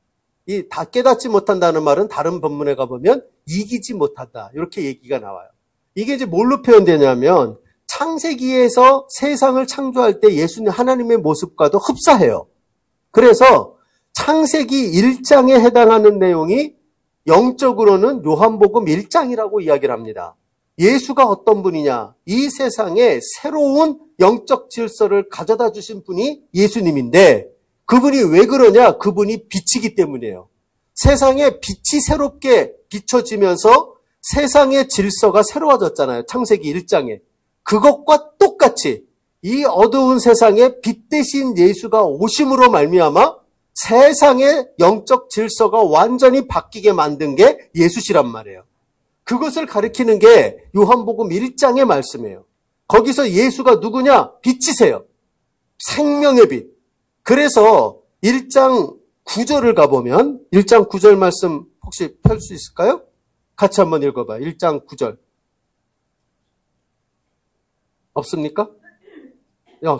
이 다 깨닫지 못한다는 말은 다른 본문에 가보면 이기지 못한다. 이렇게 얘기가 나와요. 이게 이제 뭘로 표현되냐면 창세기에서 세상을 창조할 때 예수님 하나님의 모습과도 흡사해요. 그래서 창세기 1장에 해당하는 내용이 영적으로는 요한복음 1장이라고 이야기를 합니다. 예수가 어떤 분이냐? 이 세상에 새로운 영적 질서를 가져다 주신 분이 예수님인데 그분이 왜 그러냐? 그분이 빛이기 때문이에요. 세상에 빛이 새롭게 비춰지면서 세상의 질서가 새로워졌잖아요. 창세기 1장에. 그것과 똑같이 이 어두운 세상에 빛 대신 예수가 오심으로 말미암아 세상의 영적 질서가 완전히 바뀌게 만든 게 예수시란 말이에요. 그것을 가리키는 게 요한복음 1장의 말씀이에요. 거기서 예수가 누구냐? 빛이세요. 생명의 빛. 그래서 1장 9절을 가보면 1장 9절 말씀 혹시 펼 수 있을까요? 같이 한번 읽어봐요. 1장 9절. 없습니까?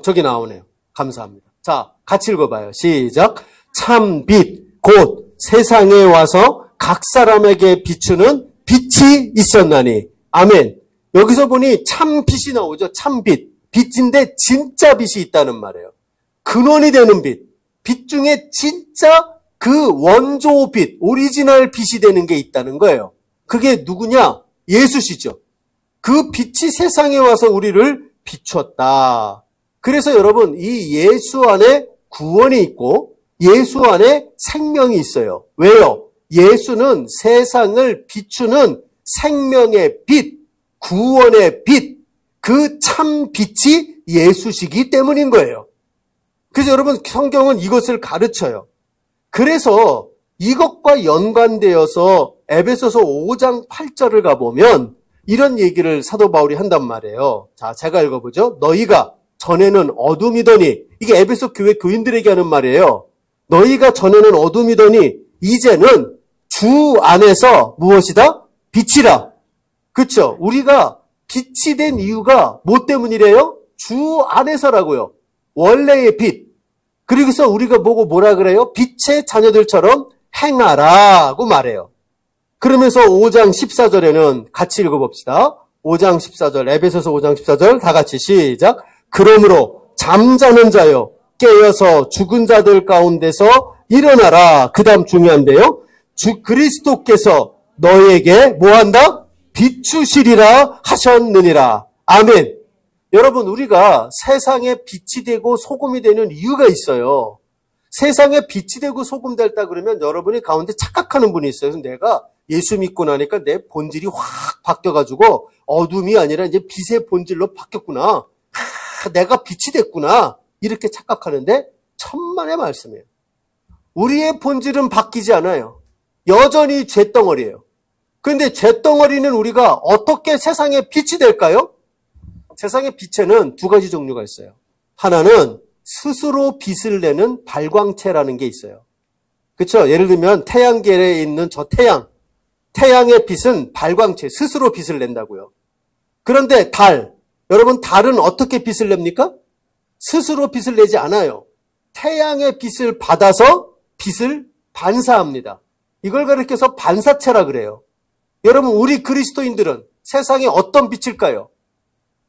저기 나오네요. 감사합니다. 자, 같이 읽어봐요. 시작. 참 빛, 곧 세상에 와서 각 사람에게 비추는 빛이 있었나니. 아멘. 여기서 보니 참 빛이 나오죠. 참 빛. 빛인데 진짜 빛이 있다는 말이에요. 근원이 되는 빛. 빛 중에 진짜 그 원조 빛, 오리지널 빛이 되는 게 있다는 거예요. 그게 누구냐? 예수시죠. 그 빛이 세상에 와서 우리를 비추었다. 그래서 여러분, 이 예수 안에 구원이 있고 예수 안에 생명이 있어요. 왜요? 예수는 세상을 비추는 생명의 빛, 구원의 빛, 그 참 빛이 예수시기 때문인 거예요. 그래서 여러분, 성경은 이것을 가르쳐요. 그래서 이것과 연관되어서 에베소서 5장 8절을 가보면 이런 얘기를 사도 바울이 한단 말이에요. 자, 제가 읽어보죠. 너희가 전에는 어둠이더니, 이게 에베소 교회 교인들에게 하는 말이에요. 너희가 전에는 어둠이더니 이제는 주 안에서 무엇이다? 빛이라. 그렇죠? 우리가 빛이 된 이유가 뭐 때문이래요? 주 안에서라고요. 원래의 빛. 그러고서 우리가 보고 뭐라 그래요? 빛의 자녀들처럼 행하라고 말해요. 그러면서 5장 14절에는 같이 읽어봅시다. 5장 14절, 에베소서 5장 14절 다 같이 시작. 그러므로 잠자는 자여 깨어서 죽은 자들 가운데서 일어나라. 그 다음 중요한데요. 주 그리스도께서 너에게 뭐한다? 비추시리라 하셨느니라. 아멘. 여러분, 우리가 세상에 빛이 되고 소금이 되는 이유가 있어요. 세상에 빛이 되고 소금 될다 그러면 여러분이 가운데 착각하는 분이 있어요. 그래서 내가 예수 믿고 나니까 내 본질이 확 바뀌어가지고 어둠이 아니라 이제 빛의 본질로 바뀌었구나. 내가 빛이 됐구나. 이렇게 착각하는데 천만의 말씀이에요. 우리의 본질은 바뀌지 않아요. 여전히 죄덩어리예요. 그런데 죄덩어리는 우리가 어떻게 세상에 빛이 될까요? 세상의 빛에는 두 가지 종류가 있어요. 하나는 스스로 빛을 내는 발광체라는 게 있어요. 그렇죠? 예를 들면 태양계에 있는 저 태양의 빛은 발광체, 스스로 빛을 낸다고요. 그런데 여러분 달은 어떻게 빛을 냅니까? 스스로 빛을 내지 않아요. 태양의 빛을 받아서 빛을 반사합니다. 이걸 가리켜서 반사체라 그래요. 여러분, 우리 그리스도인들은 세상에 어떤 빛일까요?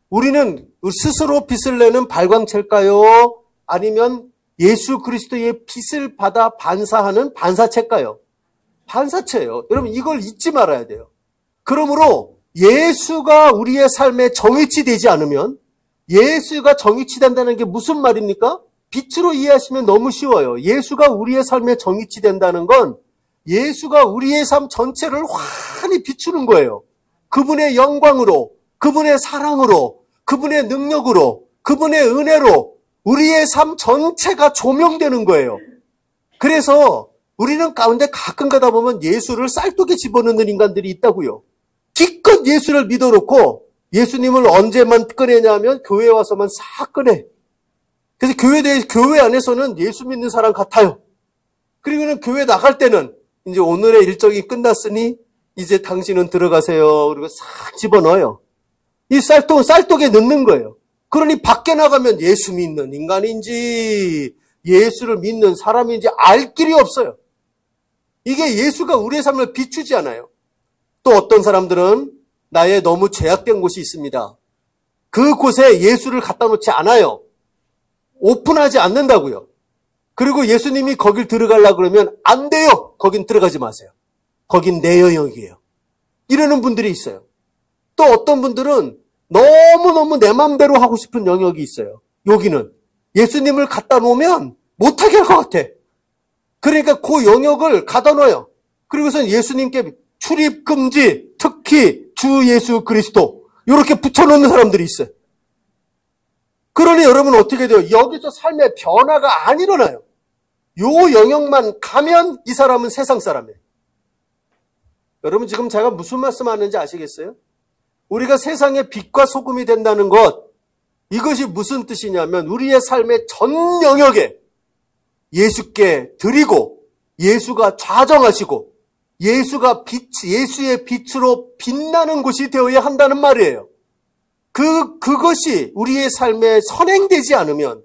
우리는 스스로 빛을 내는 발광체일까요? 아니면 예수 그리스도의 빛을 받아 반사하는 반사체일까요? 반사체예요. 여러분, 이걸 잊지 말아야 돼요. 그러므로 예수가 우리의 삶에 정의치되지 않으면, 예수가 정의치된다는 게 무슨 말입니까? 빛으로 이해하시면 너무 쉬워요. 예수가 우리의 삶에 정의치된다는 건 예수가 우리의 삶 전체를 환히 비추는 거예요. 그분의 영광으로, 그분의 사랑으로, 그분의 능력으로, 그분의 은혜로 우리의 삶 전체가 조명되는 거예요. 그래서 우리는 가운데 가끔 가다 보면 예수를 쌀독에 집어넣는 인간들이 있다고요. 기껏 예수를 믿어놓고 예수님을 언제만 꺼내냐면 교회에 와서만 싹 꺼내. 그래서 교회 안에서는 예수 믿는 사람 같아요. 그리고는 교회 나갈 때는 이제 오늘의 일정이 끝났으니 이제 당신은 들어가세요. 그리고 싹 집어넣어요. 이 쌀독에 넣는 거예요. 그러니 밖에 나가면 예수 믿는 인간인지 예수를 믿는 사람인지 알 길이 없어요. 이게 예수가 우리의 삶을 비추지 않아요. 또 어떤 사람들은 나의 너무 죄악된 곳이 있습니다. 그곳에 예수를 갖다 놓지 않아요. 오픈하지 않는다고요. 그리고 예수님이 거길 들어가려고 그러면 안 돼요. 거긴 들어가지 마세요. 거긴 내 영역이에요. 이러는 분들이 있어요. 또 어떤 분들은 너무너무 내 맘대로 하고 싶은 영역이 있어요. 여기는 예수님을 갖다 놓으면 못하게 할 것 같아. 그러니까 그 영역을 가둬 놓아요. 그리고선 예수님께 출입금지, 특혜, 특히 주 예수 그리스도 이렇게 붙여놓는 사람들이 있어요. 그러니 여러분 어떻게 돼요? 여기서 삶의 변화가 안 일어나요. 요 영역만 가면 이 사람은 세상 사람이에요. 여러분 지금 제가 무슨 말씀하는지 아시겠어요? 우리가 세상의 빛과 소금이 된다는 것, 이것이 무슨 뜻이냐면 우리의 삶의 전 영역에 예수께 드리고 예수가 좌정하시고 예수가 예수의 빛으로 빛나는 곳이 되어야 한다는 말이에요. 그것이 우리의 삶에 선행되지 않으면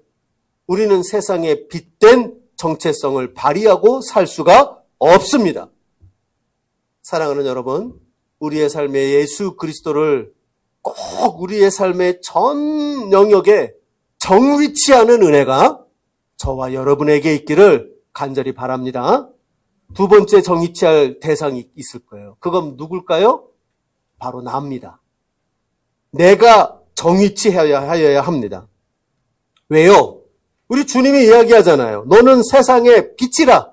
우리는 세상에 빛된 정체성을 발휘하고 살 수가 없습니다. 사랑하는 여러분, 우리의 삶에 예수 그리스도를 꼭 우리의 삶의 전 영역에 정위치하는 은혜가 저와 여러분에게 있기를 간절히 바랍니다. 두 번째 정위치할 대상이 있을 거예요. 그건 누굴까요? 바로 나입니다. 내가 정위치하여야 합니다. 왜요? 우리 주님이 이야기하잖아요. 너는 세상의 빛이라.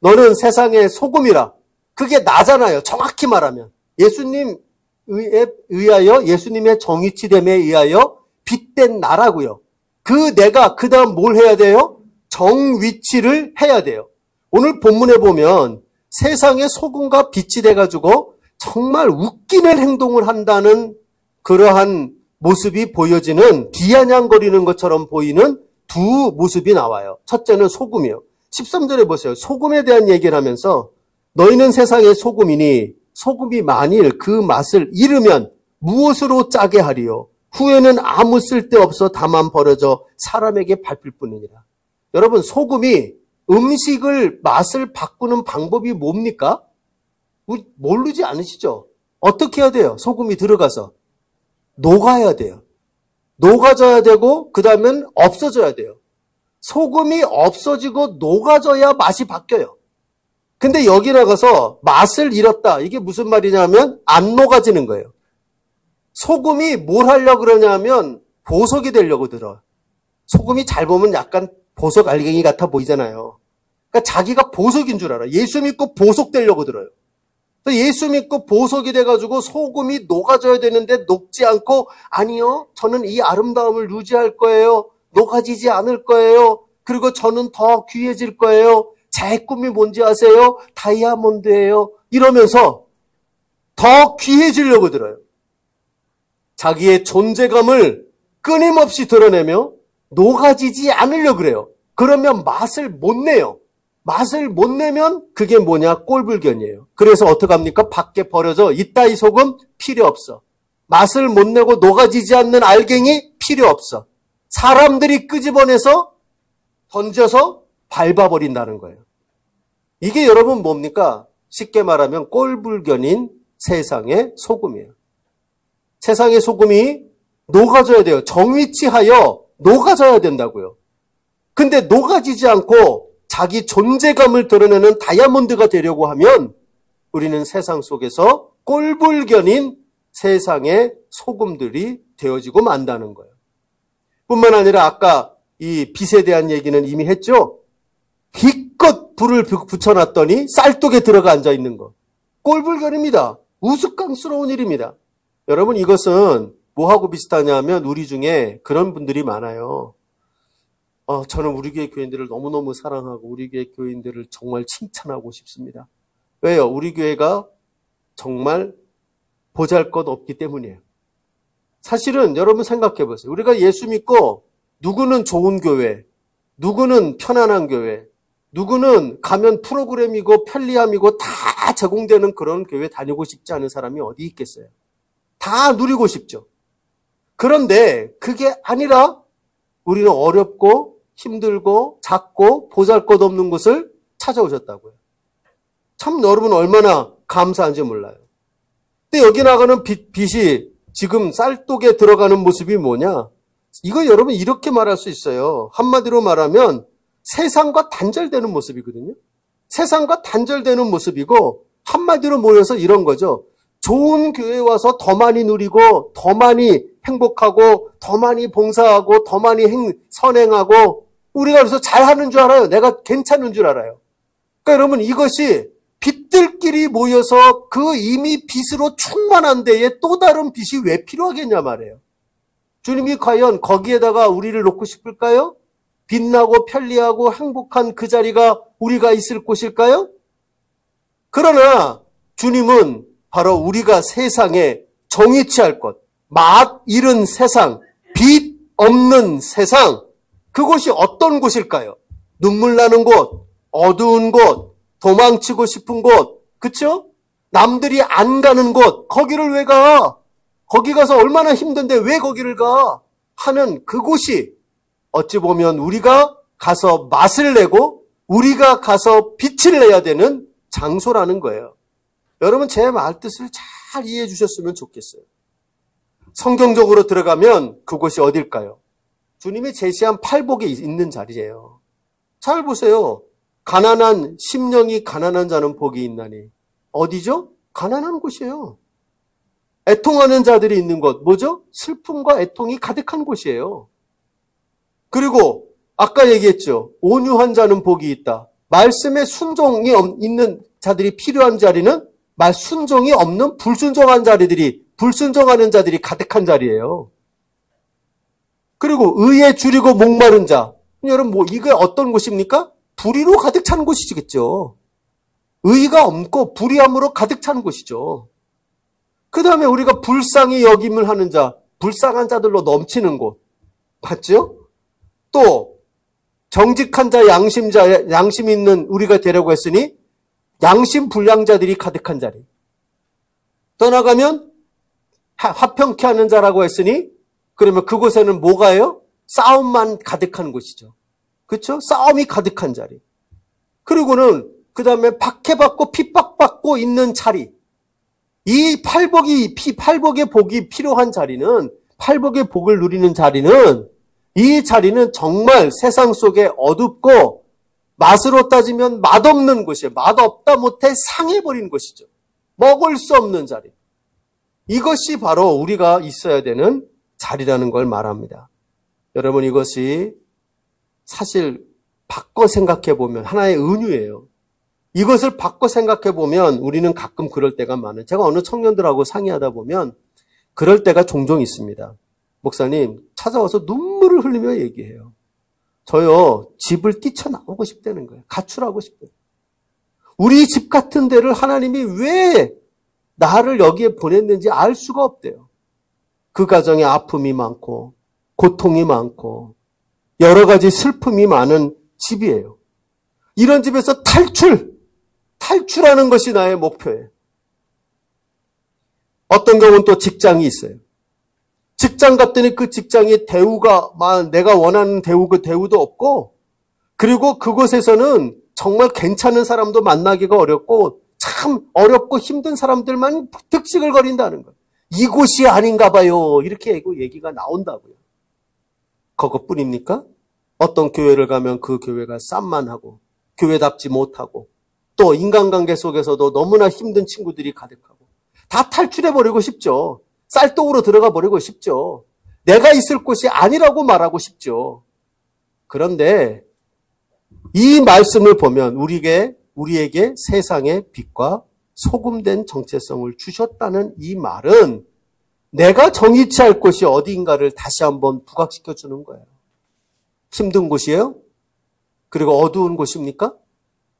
너는 세상의 소금이라. 그게 나잖아요. 정확히 말하면. 예수님에 의하여, 예수님의 정위치됨에 의하여 빛된 나라고요. 그 내가 그 다음 뭘 해야 돼요? 정위치를 해야 돼요. 오늘 본문에 보면 세상의 소금과 빛이 돼가지고 정말 웃기는 행동을 한다는 그러한 모습이 보여지는, 비아냥거리는 것처럼 보이는 두 모습이 나와요. 첫째는 소금이요. 13절에 보세요. 소금에 대한 얘기를 하면서 너희는 세상의 소금이니 소금이 만일 그 맛을 잃으면 무엇으로 짜게 하리요? 후에는 아무 쓸데없어 다만 버려져 사람에게 밟힐 뿐이니라. 여러분, 소금이 음식을 맛을 바꾸는 방법이 뭡니까? 모르지 않으시죠? 어떻게 해야 돼요? 소금이 들어가서 녹아야 돼요. 녹아져야 되고 그 다음엔 없어져야 돼요. 소금이 없어지고 녹아져야 맛이 바뀌어요. 근데 여기 나가서 맛을 잃었다. 이게 무슨 말이냐면 안 녹아지는 거예요. 소금이 뭘 하려고 그러냐면 보석이 되려고 들어. 소금이 잘 보면 약간 보석 알갱이 같아 보이잖아요. 그러니까 자기가 보석인 줄 알아. 예수 믿고 보석 되려고 들어요. 예수 믿고 보석이 돼가지고 소금이 녹아져야 되는데 녹지 않고, 아니요, 저는 이 아름다움을 유지할 거예요. 녹아지지 않을 거예요. 그리고 저는 더 귀해질 거예요. 제 꿈이 뭔지 아세요? 다이아몬드예요. 이러면서 더 귀해지려고 들어요. 자기의 존재감을 끊임없이 드러내며 녹아지지 않으려고 그래요. 그러면 맛을 못 내요. 맛을 못 내면 그게 뭐냐? 꼴불견이에요. 그래서 어떡합니까? 밖에 버려져. 이따위 소금 필요 없어. 맛을 못 내고 녹아지지 않는 알갱이 필요 없어. 사람들이 끄집어내서 던져서 밟아버린다는 거예요. 이게 여러분 뭡니까? 쉽게 말하면 꼴불견인 세상의 소금이에요. 세상의 소금이 녹아져야 돼요. 정위치하여 녹아져야 된다고요. 근데 녹아지지 않고 자기 존재감을 드러내는 다이아몬드가 되려고 하면 우리는 세상 속에서 꼴불견인 세상의 소금들이 되어지고 만다는 거예요. 뿐만 아니라 아까 이 빛에 대한 얘기는 이미 했죠. 기껏 불을 붙여놨더니 쌀독에 들어가 앉아있는 거. 꼴불견입니다. 우스꽝스러운 일입니다. 여러분, 이것은 뭐하고 비슷하냐면 우리 중에 그런 분들이 많아요. 저는 우리 교회 교인들을 너무너무 사랑하고 우리 교회 교인들을 정말 칭찬하고 싶습니다. 왜요? 우리 교회가 정말 보잘것없기 때문이에요. 사실은 여러분 생각해 보세요. 우리가 예수 믿고 누구는 좋은 교회, 누구는 편안한 교회, 누구는 가면 프로그램이고 편리함이고 다 제공되는 그런 교회 다니고 싶지 않은 사람이 어디 있겠어요? 다 누리고 싶죠. 그런데 그게 아니라 우리는 어렵고 힘들고 작고 보잘것없는 곳을 찾아오셨다고요. 참 여러분 얼마나 감사한지 몰라요. 근데 여기 나가는 빛이 지금 쌀독에 들어가는 모습이 뭐냐? 이거 여러분 이렇게 말할 수 있어요. 한마디로 말하면 세상과 단절되는 모습이거든요. 세상과 단절되는 모습이고 한마디로 모여서 이런 거죠. 좋은 교회에 와서 더 많이 누리고 더 많이 행복하고 더 많이 봉사하고 더 많이 선행하고 우리가 그래서 잘하는 줄 알아요. 내가 괜찮은 줄 알아요. 그러니까 여러분 이것이 빛들끼리 모여서 그 이미 빛으로 충만한 데에 또 다른 빛이 왜 필요하겠냐 말이에요. 주님이 과연 거기에다가 우리를 놓고 싶을까요? 빛나고 편리하고 행복한 그 자리가 우리가 있을 곳일까요? 그러나 주님은 바로 우리가 세상에 정이 취할 것, 맛 잃은 세상, 빛 없는 세상, 그곳이 어떤 곳일까요? 눈물 나는 곳, 어두운 곳, 도망치고 싶은 곳, 그쵸? 남들이 안 가는 곳, 거기를 왜 가? 거기 가서 얼마나 힘든데 왜 거기를 가? 하는 그곳이 어찌 보면 우리가 가서 맛을 내고 우리가 가서 빛을 내야 되는 장소라는 거예요. 여러분 제 말 뜻을 잘 이해해 주셨으면 좋겠어요. 성경적으로 들어가면 그곳이 어딜까요? 주님이 제시한 팔복이 있는 자리예요. 잘 보세요. 가난한 심령이 가난한 자는 복이 있나니. 어디죠? 가난한 곳이에요. 애통하는 자들이 있는 곳. 뭐죠? 슬픔과 애통이 가득한 곳이에요. 그리고 아까 얘기했죠. 온유한 자는 복이 있다. 말씀에 순종이 있는 자들이 필요한 자리는 순종이 없는 불순종하는 자들이 가득한 자리예요. 그리고 의에 줄이고 목마른 자. 여러분 이게 어떤 곳입니까? 불의로 가득 찬 곳이겠죠. 의가 없고 불의함으로 가득 찬 곳이죠. 그 다음에 우리가 불쌍히 여김을 하는 자, 불쌍한 자들로 넘치는 곳. 맞죠? 또 정직한 자, 양심 있는 우리가 되려고 했으니 양심 불량자들이 가득한 자리. 떠나가면 화평케 하는 자라고 했으니 그러면 그곳에는 뭐가요? 싸움만 가득한 곳이죠. 그렇죠? 싸움이 가득한 자리. 그리고는 그 다음에 박해받고 핍박받고 있는 자리. 이 팔복의 복이 필요한 자리는, 팔복의 복을 누리는 자리는, 이 자리는 정말 세상 속에 어둡고 맛으로 따지면 맛없는 곳이에요. 맛없다 못해 상해버린 곳이죠. 먹을 수 없는 자리. 이것이 바로 우리가 있어야 되는 자리라는 걸 말합니다. 여러분 이것이 사실 바꿔 생각해 보면 하나의 은유예요. 이것을 바꿔 생각해 보면 우리는 가끔 그럴 때가 많아요. 제가 어느 청년들하고 상의하다 보면 그럴 때가 종종 있습니다. 목사님 찾아와서 눈물을 흘리며 얘기해요. 저요 집을 뛰쳐나오고 싶다는 거예요. 가출하고 싶어요. 우리 집 같은 데를 하나님이 왜 나를 여기에 보냈는지 알 수가 없대요. 그 가정에 아픔이 많고 고통이 많고 여러 가지 슬픔이 많은 집이에요. 이런 집에서 탈출하는 것이 나의 목표예요. 어떤 경우는 또 직장이 있어요. 직장 갔더니 그 직장의 대우가 내가 원하는 대우도 없고, 그리고 그곳에서는 정말 괜찮은 사람도 만나기가 어렵고 참 어렵고 힘든 사람들만 득식을 거린다는 거예요. 이곳이 아닌가 봐요. 이렇게 얘기가 나온다고요. 그것뿐입니까? 어떤 교회를 가면 그 교회가 쌈만하고 교회답지 못하고 또 인간관계 속에서도 너무나 힘든 친구들이 가득하고 다 탈출해버리고 싶죠. 쌀독으로 들어가 버리고 싶죠. 내가 있을 곳이 아니라고 말하고 싶죠. 그런데 이 말씀을 보면 우리에게 세상의 빛과 소금된 정체성을 주셨다는 이 말은 내가 정의 취할 곳이 어디인가를 다시 한번 부각시켜 주는 거예요. 힘든 곳이에요? 그리고 어두운 곳입니까?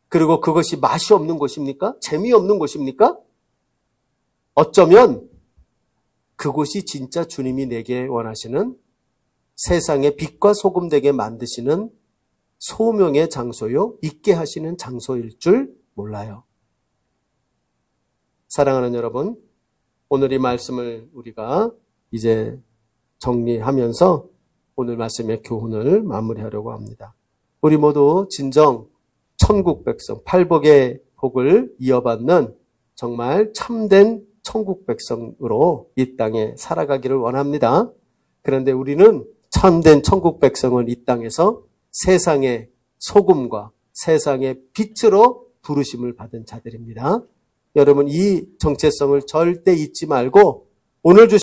그리고 그것이 맛이 없는 곳입니까? 재미없는 곳입니까? 어쩌면 그곳이 진짜 주님이 내게 원하시는 세상의 빛과 소금 되게 만드시는 소명의 장소요, 있게 하시는 장소일 줄 몰라요. 사랑하는 여러분, 오늘 이 말씀을 우리가 이제 정리하면서 오늘 말씀의 교훈을 마무리하려고 합니다. 우리 모두 진정 천국 백성, 팔복의 복을 이어받는 정말 참된 천국 백성으로 이 땅에 살아가기를 원합니다. 그런데 우리는 참된 천국 백성을 이 땅에서 세상의 소금과 세상의 빛으로 부르심을 받은 자들입니다. 여러분 이 정체성을 절대 잊지 말고 오늘 주신